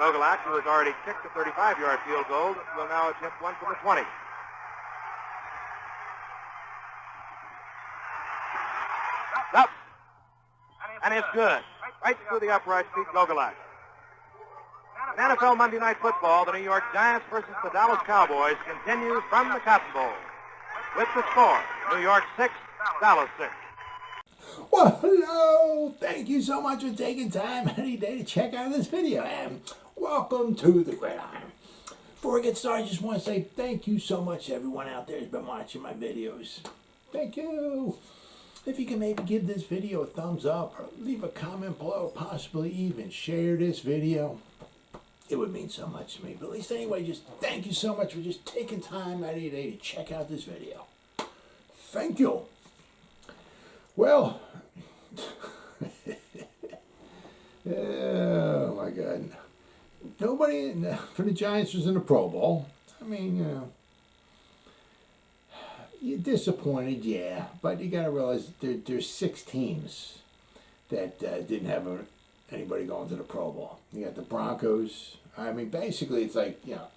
Gogolak, who has already kicked a 35-yard field goal, will now attempt one from the 20. Up. And it's good. Right through the upright feet, Gogolak. In NFL Monday Night Football, the New York Giants versus the Dallas Cowboys continues from the Cotton Bowl. With the score, New York 6, Dallas 6. Well, hello. Thank you so much for taking time any day to check out this video, and welcome to the Gridiron. Before we get started, I just want to say thank you so much to everyone out there who's been watching my videos. Thank you. If you can maybe give this video a thumbs up or leave a comment below, possibly even share this video, it would mean so much to me. But at least anyway, just thank you so much for just taking time out of your day to check out this video. Thank you. Well, oh my God. Nobody for the Giants was in the Pro Bowl. I mean, you know, you're disappointed, yeah, but you got to realize there's 6 teams that didn't have anybody going to the Pro Bowl. You got the Broncos. I mean, basically, it's like, you know,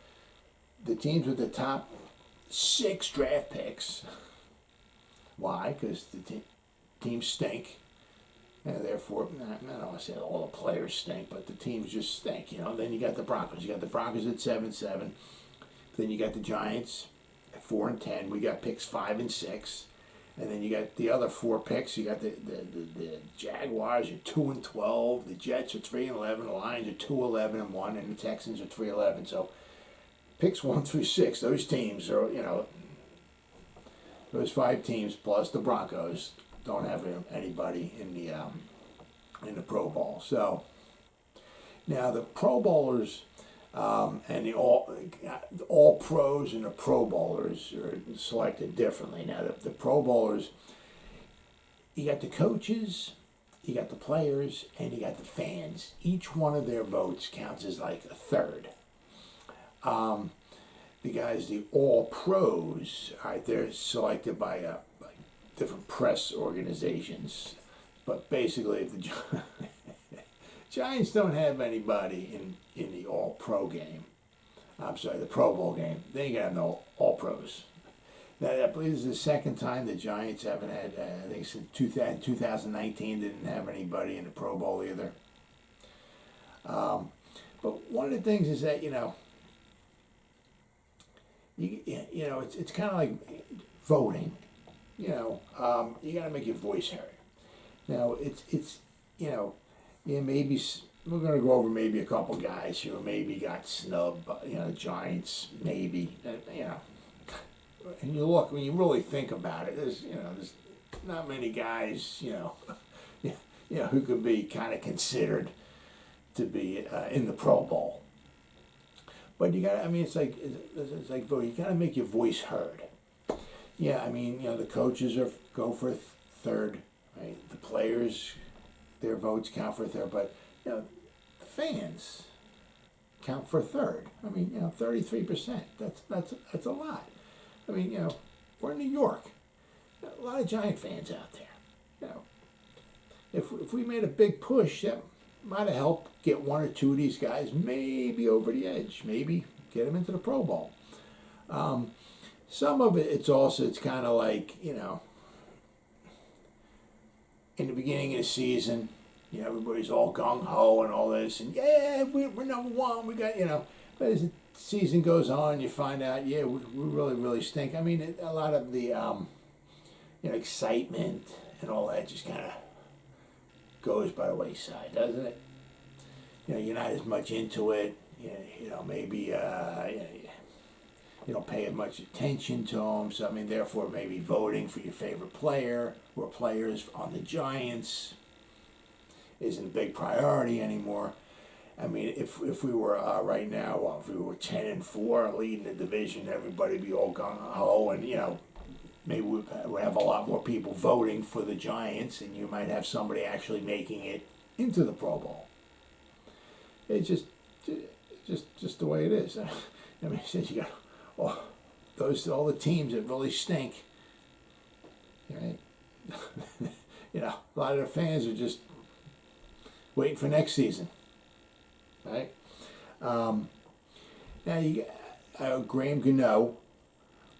the teams with the top 6 draft picks. Why? Because the teams stink. And therefore, I don't want to say all the players stink, but the teams just stink, you know. Then you got the Broncos. You got the Broncos at 7-7. Then you got the Giants at 4-10. We got picks 5 and 6. And then you got the other 4 picks. You got the Jaguars are 2-12. The Jets are 3-11. The Lions are 2-11-1. And the Texans are 3-11. So picks 1 through 6. Those teams are, you know, those 5 teams plus the Broncos don't have anybody in the Pro Bowl. So now the Pro Bowlers and the all pros and the Pro Bowlers are selected differently. Now the Pro Bowlers, you got the coaches, you got the players, and you got the fans. Each one of their votes counts as like a third. The guys, the all pros, they're selected by different press organizations, but basically if the Giants don't have anybody in the all-pro game, I'm sorry, the Pro Bowl game, they ain't got no all-pros. Now, I believe this is the second time the Giants haven't had, I think since 2019, didn't have anybody in the Pro Bowl either. But one of the things is that, you know, you know, it's kind of like voting. You know, you got to make your voice heard. Now, it's you know, yeah, maybe we're going to go over maybe a couple guys who maybe got snubbed, you know, the Giants, maybe, you know. And you look, when you really think about it, there's not many guys, you know, who could be kind of considered to be in the Pro Bowl. But you got, I mean, it's like voting. You got to make your voice heard. Yeah, I mean, you know, the coaches go for a third, right? The players, their votes count for a third, but, you know, the fans count for a third. I mean, you know, 33%. That's a lot. I mean, you know, we're in New York. A lot of Giant fans out there. You know, if we made a big push, that might have helped get 1 or 2 of these guys maybe over the edge, maybe get them into the Pro Bowl. Some of it, it's kind of like, you know, in the beginning of the season, you know, everybody's all gung-ho and all this, and yeah, we're number 1, we got, you know, but as the season goes on, you find out, yeah, we really, really stink. I mean, a lot of the, you know, excitement and all that just kind of goes by the wayside, doesn't it? You know, you're not as much into it, you know, maybe, you don't pay as much attention to them, so I mean, therefore, maybe voting for your favorite player or players on the Giants isn't a big priority anymore. I mean, if we were right now, if we were 10-4, leading the division, everybody'd be all gung ho, and you know, maybe we'd have a lot more people voting for the Giants, and you might have somebody actually making it into the Pro Bowl. It's just the way it is. I mean, since you got all the teams that really stink, right? You know, a lot of the fans are just waiting for next season, right? Now, Graham Gano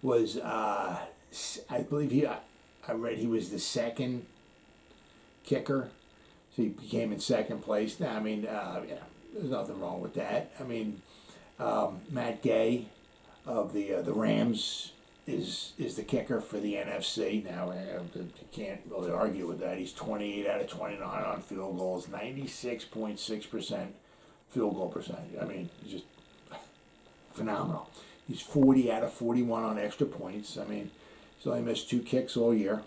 was, I believe I read he was the second kicker, so he became in second place. Now, I mean, there's nothing wrong with that. I mean, Matt Gay of the Rams is the kicker for the NFC. Now, you can't really argue with that. He's 28 out of 29 on field goals, 96.6% field goal percentage. I mean, just phenomenal. He's 40 out of 41 on extra points. I mean, he's only missed 2 kicks all year.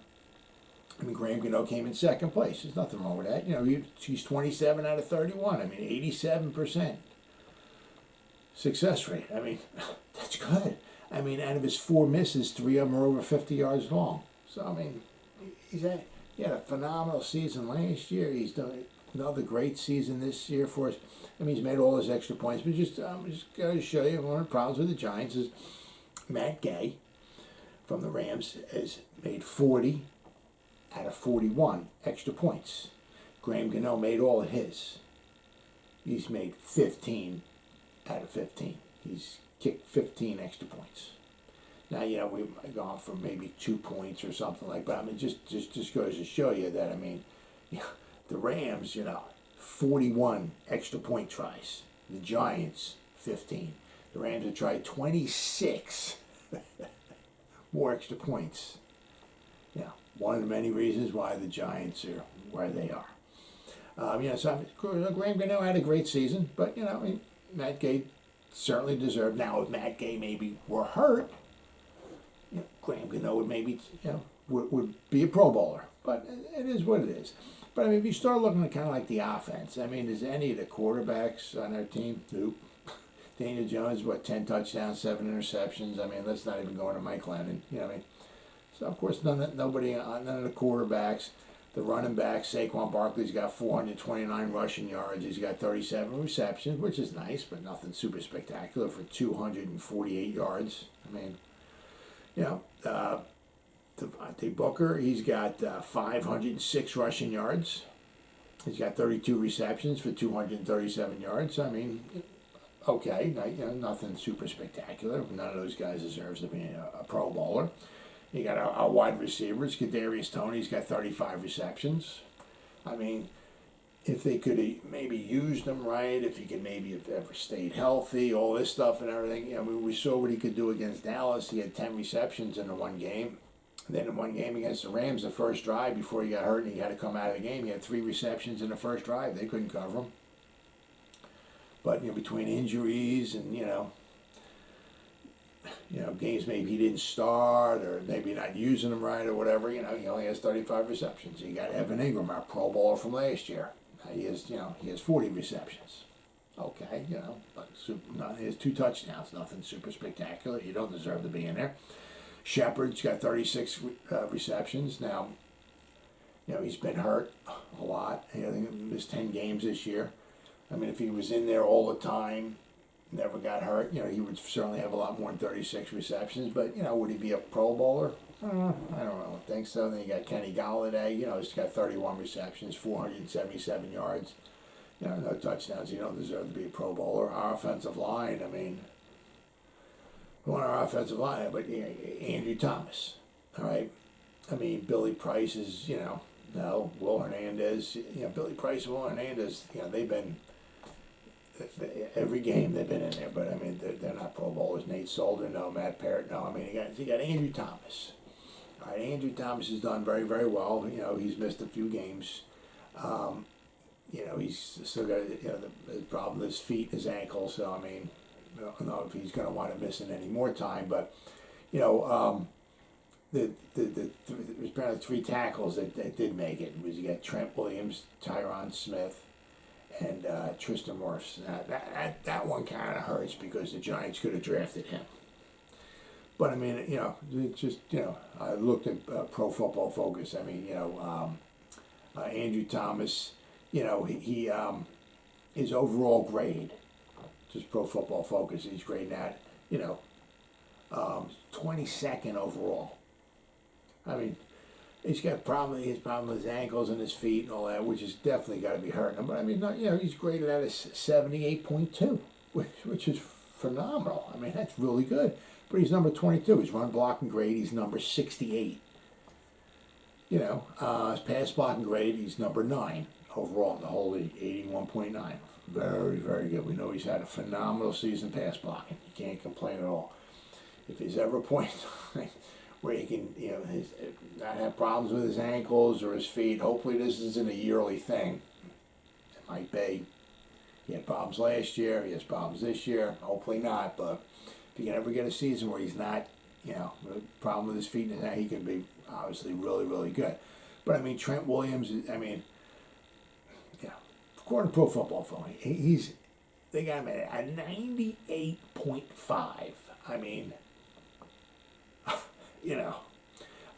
I mean, Graham Gano came in second place. There's nothing wrong with that. You know, he's 27 out of 31. I mean, 87% success rate. I mean, that's good. I mean, out of his 4 misses, 3 of them are over 50 yards long. So, I mean, he had a phenomenal season last year. He's done another great season this year for us. I mean, he's made all his extra points. But just got to show you, one of the problems with the Giants is Matt Gay from the Rams has made 40 out of 41 extra points. Graham Gano made all of his. He's made 15 out of 15. He's kicked 15 extra points. Now, you know, we've gone for maybe 2 points or something like that. I mean, just goes to show you that, I mean, you know, the Rams, 41 extra point tries. The Giants, 15. The Rams have tried 26 more extra points. Yeah, one of the many reasons why the Giants are where they are. So Graham Gano had a great season, but, I mean, Matt Gay certainly deserved. Now, if Matt Gay maybe were hurt, Graham Gano would maybe, would be a Pro Bowler. But it is what it is. But, I mean, if you start looking at kind of like the offense, I mean, is any of the quarterbacks on our team? Nope. Daniel Jones, 10 touchdowns, 7 interceptions. I mean, let's not even go into Mike Lennon. You know what I mean? So, of course, none of the quarterbacks. The running back, Saquon Barkley's got 429 rushing yards. He's got 37 receptions, which is nice, but nothing super spectacular for 248 yards. I mean, Devontae Booker, he's got 506 rushing yards. He's got 32 receptions for 237 yards. I mean, okay, nothing super spectacular. None of those guys deserves to be a Pro Bowler. You got our wide receivers. Kadarius Toney's got 35 receptions. I mean, if they could have maybe used him right, if he could maybe have ever stayed healthy, all this stuff and everything. I mean, we saw what he could do against Dallas. He had 10 receptions in the one game. And then in one game against the Rams, the first drive before he got hurt and he had to come out of the game, he had 3 receptions in the first drive. They couldn't cover him. But, between injuries and, games maybe he didn't start or maybe not using them right or whatever, he only has 35 receptions. You got Evan Ingram, our Pro Bowler from last year. He has 40 receptions. Okay, but he has 2 touchdowns, nothing super spectacular. You don't deserve to be in there. Shepard's got 36 receptions. Now, he's been hurt a lot. I think he missed 10 games this year. I mean, if he was in there all the time, never got hurt, he would certainly have a lot more than 36 receptions. But, would he be a Pro Bowler? I don't think so. Then you got Kenny Golladay. He's got 31 receptions, 477 yards. No touchdowns. You don't deserve to be a Pro Bowler. Our offensive line, I mean, on our offensive line, but Andrew Thomas, all right? I mean, Billy Price is, no. Will Hernandez, Billy Price and Will Hernandez, they've been, every game they've been in there, but I mean, they're not Pro Bowlers. Nate Solder, no. Matt Parrott, no. I mean, you got Andrew Thomas. All right, Andrew Thomas has done very, very well. He's missed a few games. He's still got, the problem with his feet, his ankle, so I mean, I don't know if he's going to want to miss it any more time, but, there's apparently 3 tackles that did make it. You got Trent Williams, Tyron Smith, and Tristan Morris. Now, that one kind of hurts because the Giants could have drafted him. But, I mean, it's just, I looked at Pro Football Focus. I mean, Andrew Thomas, he his overall grade, just Pro Football Focus, he's grading at, 22nd overall. I mean, he's got problem with his ankles and his feet and all that, which is definitely got to be hurting him. But I mean, he's graded at a 78.2, which which is phenomenal. I mean, that's really good. But he's number 22. His run blocking grade, he's number 68. You know, his pass blocking grade, he's number 9 overall in the whole league, 81.9. Very, very good. We know he's had a phenomenal season pass blocking. You can't complain at all. If there's ever a point where he can, you know, not have problems with his ankles or his feet, hopefully this isn't a yearly thing. It might be. He had problems last year. He has problems this year. Hopefully not. But if he can ever get a season where he's not, you know, a problem with his feet, he can be obviously really, really good. But I mean, Trent Williams, I mean, you know, according to Pro Football Focus, they got him at a 98.5. I mean, you know,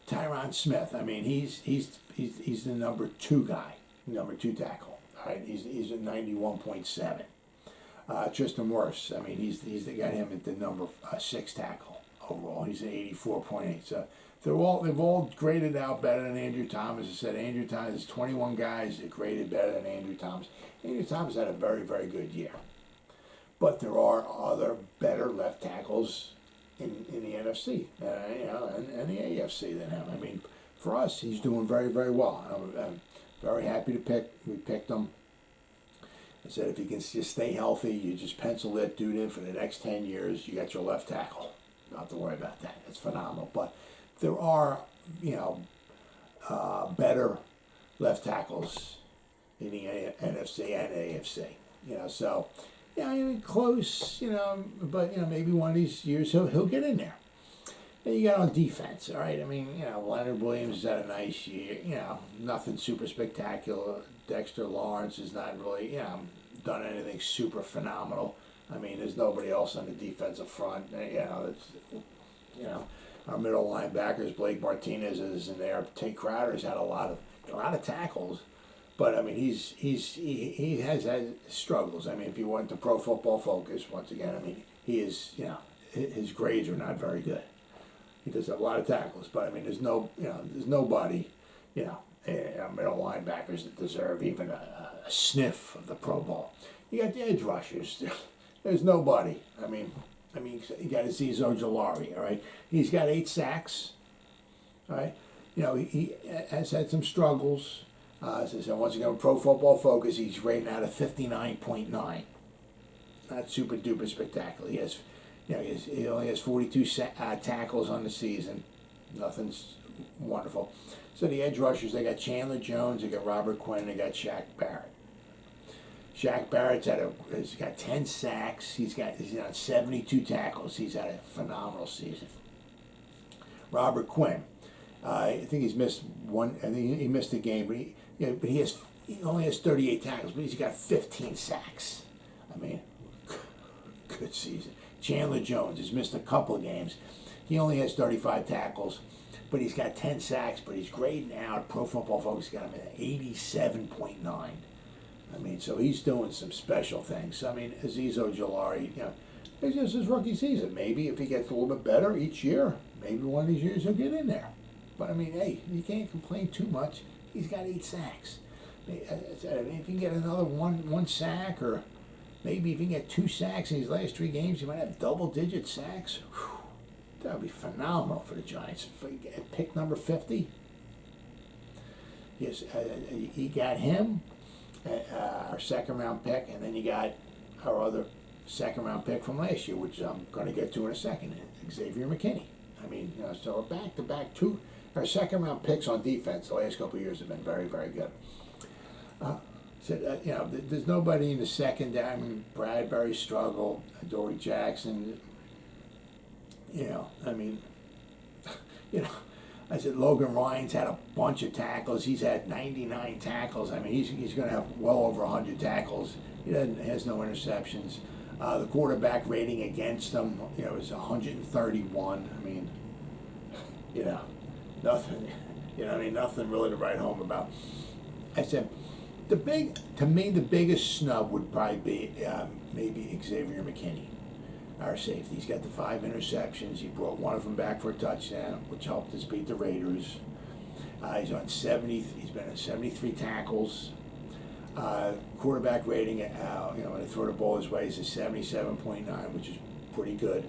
Tyron Smith. I mean, he's the number 2 guy, number 2 tackle. All right, he's at 91.7. Tristan Wirfs. I mean, he's got him at the number 6 tackle overall. He's at 84.8. So they've all graded out better than Andrew Thomas. I said Andrew Thomas. There's 21 guys that graded better than Andrew Thomas. Andrew Thomas had a very, very good year, but there are other better left tackles in the NFC, you know, and the AFC than him. I mean, for us, he's doing very, very well. I'm very happy we picked him. I said if he can just stay healthy, you just pencil that dude in for the next 10 years, you got your left tackle. Not to worry about that. It's phenomenal. But there are, you know, better left tackles in the NFC and AFC. You know, so, yeah, I mean, close, you know, but, you know, maybe one of these years he'll get in there. Then you got on defense, all right? I mean, you know, Leonard Williams has had a nice year, you know, nothing super spectacular. Dexter Lawrence has not really, you know, done anything super phenomenal. I mean, there's nobody else on the defensive front. You know, our middle linebackers, Blake Martinez is in there. Tate Crowder's had a lot of tackles, but I mean, he has had struggles. I mean, if you went to Pro Football Focus, once again, I mean, he is, you know, his grades are not very good. He does have a lot of tackles, but I mean, there's nobody, you know, middle linebackers that deserve even a sniff of the Pro Bowl. You got the edge rushers. There's nobody. I mean, you got Azeez Ojulari, all right? He's got 8 sacks, all right? You know, he has had some struggles. As I said, once again, Pro Football Focus, he's rated out of 59.9. Not super duper spectacular. He only has 42 tackles on the season. Nothing's wonderful. So the edge rushers, they got Chandler Jones, they got Robert Quinn, they got Shaq Barrett. Shaq Barrett's he's got 10 sacks. He's on 72 tackles. He's had a phenomenal season. Robert Quinn, I think he's missed one. I think he missed a game, but he only has 38 tackles, but he's got 15 sacks. I mean, good season. Chandler Jones has missed a couple of games. He only has 35 tackles, but he's got 10 sacks. But he's grading out. Pro Football Focus got him at 87.9. I mean, so he's doing some special things. I mean, Azeez Ojulari, you know, it's just his rookie season. Maybe if he gets a little bit better each year, maybe one of these years he'll get in there. But I mean, hey, you can't complain too much. He's got 8 sacks. If you can get another one sack, or maybe if you can get 2 sacks in these last 3 games, you might have double-digit sacks. Whew, that would be phenomenal for the Giants. Pick number 50. Yes, he got him. Our 2nd-round pick, and then you got our other 2nd-round pick from last year, which I'm going to get to in a second, Xavier McKinney. I mean, you know, so back-to-back our 2nd-round picks on defense the last couple of years have been very, very good. You know, there's nobody in the secondary. I mean, Bradbury struggled, Adoree Jackson. You know, I mean, you know. I said Logan Ryan's had a bunch of tackles. He's had 99 tackles. I mean, he's going to have well over 100 tackles. He has no interceptions. The quarterback rating against him, you know, is 131. I mean, you know, nothing. You know, I mean, nothing really to write home about. I said, the biggest snub would probably be maybe Xavier McKinney, our safety. He's got the 5 interceptions. He brought one of them back for a touchdown, which helped us beat the Raiders. He's been on 73 tackles. Quarterback rating, when they throw the ball his way, is a 77.9, which is pretty good.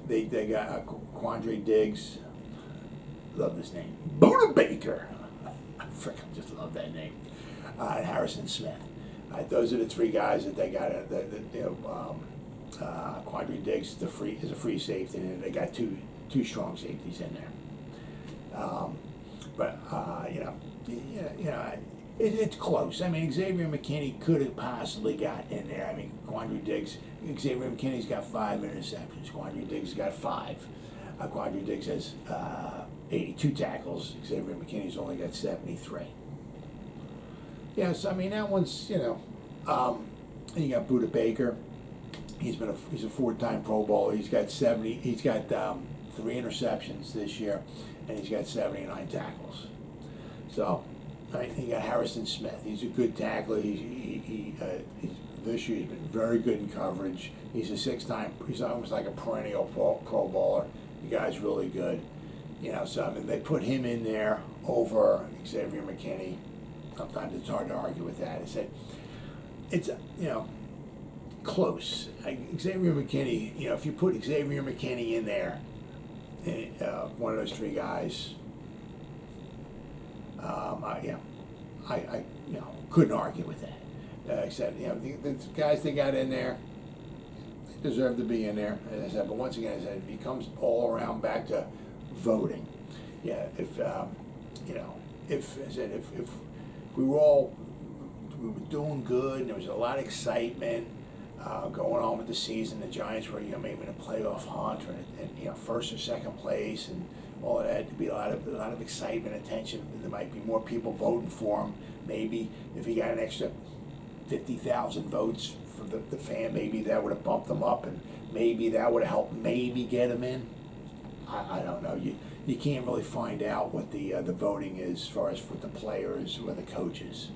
They got Quandre Diggs. Love this name. Buda Baker. I freaking just love that name. And Harrison Smith. Those are the three guys that they got. Quandre Diggs is a free safety, and they got two strong safeties in there. It's close. I mean, Xavier McKinney could have possibly got in there. I mean, Quandre Diggs, Xavier McKinney's got 5 interceptions. Quandre Diggs got 5. Quandre Diggs has 82 tackles. Xavier McKinney's only got 73. Yes, I mean, that one's, and you got Buda Baker. He's a 4-time Pro Bowler. He's got 3 interceptions this year, and he's got 79 tackles. So, you got Harrison Smith. He's a good tackler. This year he's been very good in coverage. He's a 6-time. He's almost like a perennial Pro Bowler. The guy's really good. So I mean, they put him in there over Xavier McKinney. Sometimes it's hard to argue with that. It's close. Xavier McKinney. If you put Xavier McKinney in there, one of those 3 guys. I couldn't argue with that. Except the guys they got in there, they deserve to be in there. As I said, but once again, it becomes all around back to voting. Yeah, if we were doing good, and there was a lot of excitement going on with the season. The Giants were maybe in a playoff hunt, and first or second place, and all of that. There'd be a lot of excitement, attention. There might be more people voting for him. Maybe if he got an extra 50,000 votes from the fan, maybe that would have bumped him up, and maybe that would have helped maybe get him in. I don't know. You can't really find out what the voting is as far as for the players or the coaches.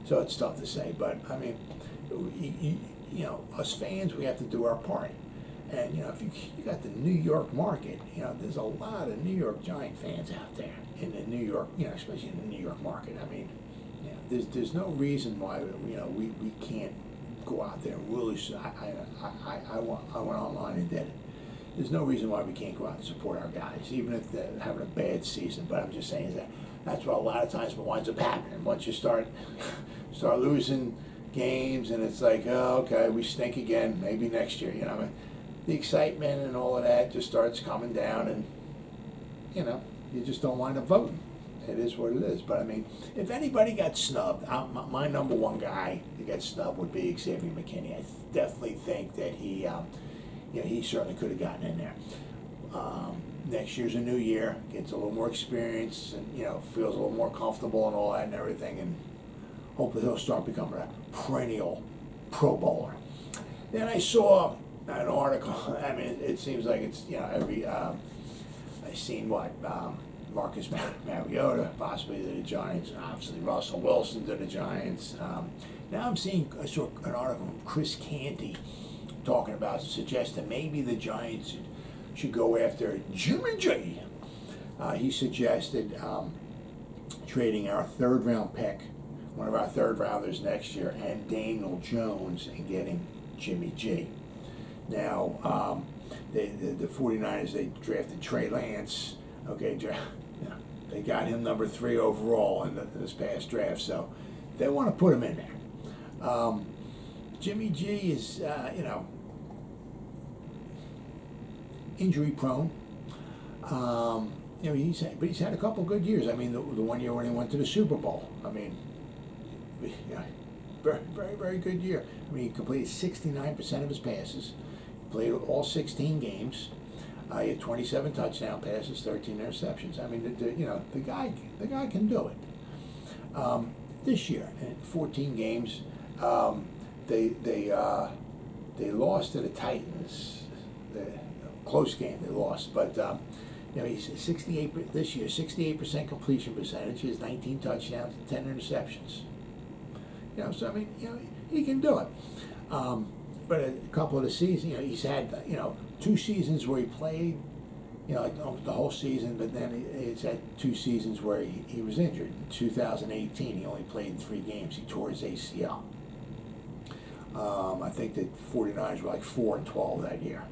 So it's tough to say. But I mean, us fans, we have to do our part. And if you got the New York market, there's a lot of New York Giant fans out there in the New York, especially in the New York market. I mean, there's no reason why we can't go out there and really. I went online and did it. There's no reason why we can't go out and support our guys, even if they're having a bad season. But I'm just saying that's what a lot of times what winds up happening. Once you start losing games, and it's like, oh, okay, we stink again. Maybe next year, I mean, the excitement and all of that just starts coming down, and you just don't wind up voting. It is what it is. But I mean, if anybody got snubbed, my number one guy to get snubbed would be Xavier McKinney. I definitely think that he certainly could have gotten in there. Next year's a new year, gets a little more experience, and feels a little more comfortable and all that and everything, and hopefully he'll start becoming a perennial Pro Bowler. Then I saw an article. I mean, it seems like it's every. I seen Marcus Mariota possibly to the Giants, and obviously Russell Wilson to the Giants. Now I saw an article from Chris Canty talking about, suggesting maybe the Giants should go after Jimmy G. He suggested trading our 3rd round pick, one of our 3rd rounders next year, and Daniel Jones, and getting Jimmy G. Now, the 49ers, they drafted Trey Lance. Okay, they got him number 3 overall in this past draft, so they want to put him in there. Jimmy G is, injury prone. He's had a couple good years. I mean, the one year when he went to the Super Bowl. I mean, very, very, very good year. I mean, he completed 69% of his passes. Played all 16 games. He had 27 touchdown passes, 13 interceptions. I mean, the guy can do it. This year, in 14 games, they lost to the Titans. Close game, they lost, but he's 68 this year. 68% completion percentage. He has 19 touchdowns, 10 interceptions. So I mean, he can do it. But a couple of the seasons, he's had 2 seasons where he played like almost the whole season, but then he's had 2 seasons where he was injured. In 2018, he only played in 3 games. He tore his ACL. I think that 49ers were like 4-12 that year.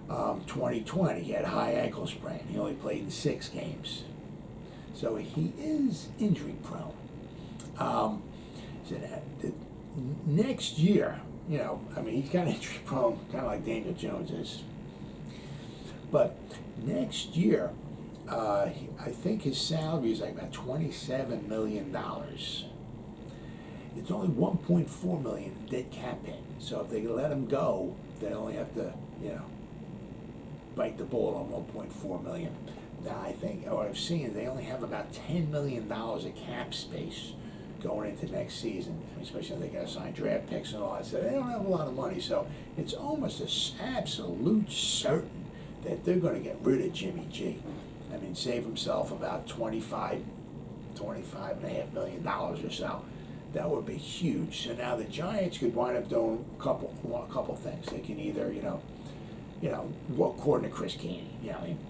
2020, he had a high ankle sprain. He only played in 6 games. So he is injury prone. So next year, he's kind of injury prone, kind of like Daniel Jones is. But next year, I think his salary is like about $27 million. It's only $1.4 million in dead cap hit. So if they let him go, they only have to, bite the bullet on $1.4 million. Now I think what I've seen, they only have about $10 million of cap space going into next season, especially if they got to sign draft picks and all that. So they don't have a lot of money. So it's almost an absolute certain that they're going to get rid of Jimmy G. Save himself about $25.5 million or so. That would be huge. So now the Giants could wind up doing a couple things. They can either, according to Chris Keeney,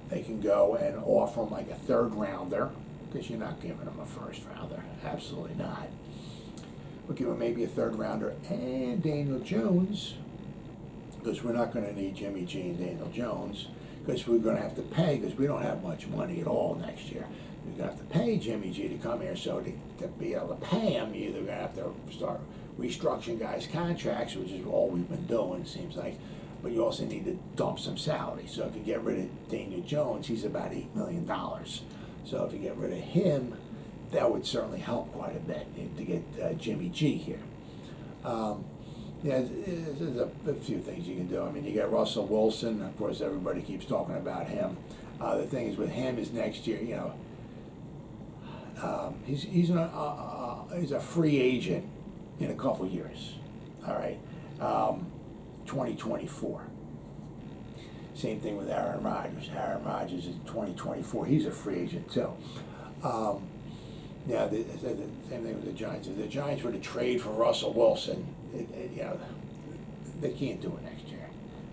they can go and offer him like a 3rd rounder, because you're not giving him a 1st rounder. Absolutely not. We'll give him maybe a 3rd rounder and Daniel Jones, because we're not going to need Jimmy G and Daniel Jones, because we're going to have to pay, because we don't have much money at all next year. We're going to have to pay Jimmy G to come here, so to be able to pay him, you're either going to have to start restructuring guys' contracts, which is all we've been doing, it seems like, but you also need to dump some salary. So if you get rid of Daniel Jones, he's about $8 million. So if you get rid of him, that would certainly help quite a bit to get Jimmy G here. There's a few things you can do. You got Russell Wilson. Of course, everybody keeps talking about him. The thing is with him is next year, he's a free agent in a couple years. All right, 2024. Same thing with Aaron Rodgers. Aaron Rodgers is 2024. He's a free agent too. The same thing with the Giants. If the Giants were to trade for Russell Wilson, they can't do it next year.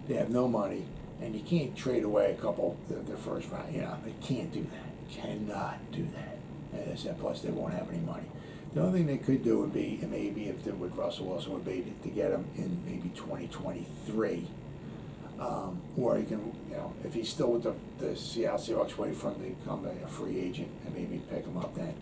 They have no money, and you can't trade away a couple their 1st round. They can't do that. Cannot do that. And I said, plus they won't have any money. The only thing they could do would be, maybe if they with Russell Wilson, would be to get him in maybe 2023. Or he can, if he's still with the Seattle Seahawks, wait for him to become a free agent and maybe pick him up then.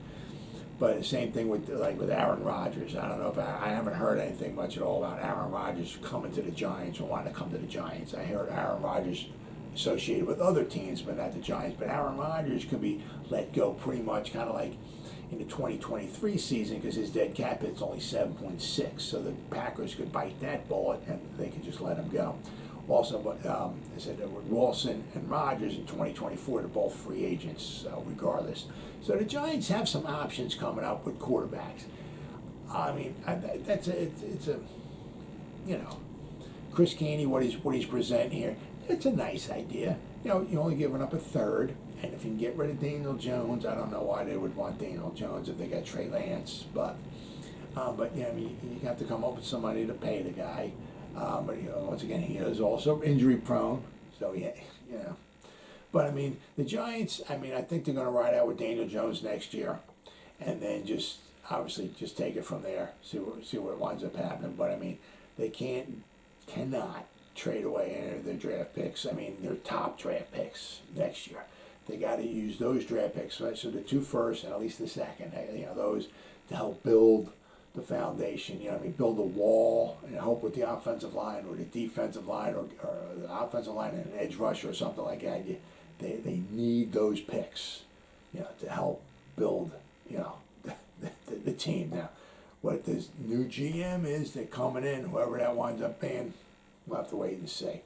But the same thing with Aaron Rodgers. I don't know if I haven't heard anything much at all about Aaron Rodgers coming to the Giants or wanting to come to the Giants. I heard Aaron Rodgers associated with other teams, but not the Giants. But Aaron Rodgers could be let go pretty much kind of like in the 2023 season, because his dead cap hit's only 7.6. So the Packers could bite that bullet and they could just let him go. Also, but I said that with Wilson and Rodgers in 2024, they're both free agents, regardless. So the Giants have some options coming up with quarterbacks. Chris Keeney, what he's presenting here, it's a nice idea. You're only giving up a 3rd, and if you can get rid of Daniel Jones, I don't know why they would want Daniel Jones if they got Trey Lance, but you have to come up with some money to pay the guy. But once again, he is also injury prone, so But the Giants, I think they're going to ride out with Daniel Jones next year, and then just take it from there. See what winds up happening. But they cannot trade away any of their draft picks. Their top draft picks next year. They got to use those draft picks, right? So the 2 firsts and at least the 2nd, those to help build the foundation, build a wall and help with the offensive line or the defensive line or the offensive line and an edge rusher or something like that. They need those picks, to help build, the team. Now, what this new GM is, they're coming in, whoever that winds up being, we'll have to wait and see.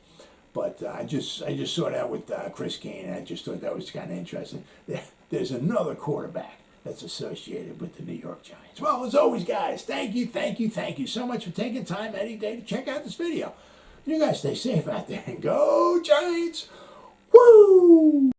But I just saw that with Chris Keeney, and I just thought that was kind of interesting. There's another quarterback that's associated with the New York Giants. Well, as always, guys, thank you so much for taking time any day to check out this video. You guys stay safe out there and go Giants! Woo!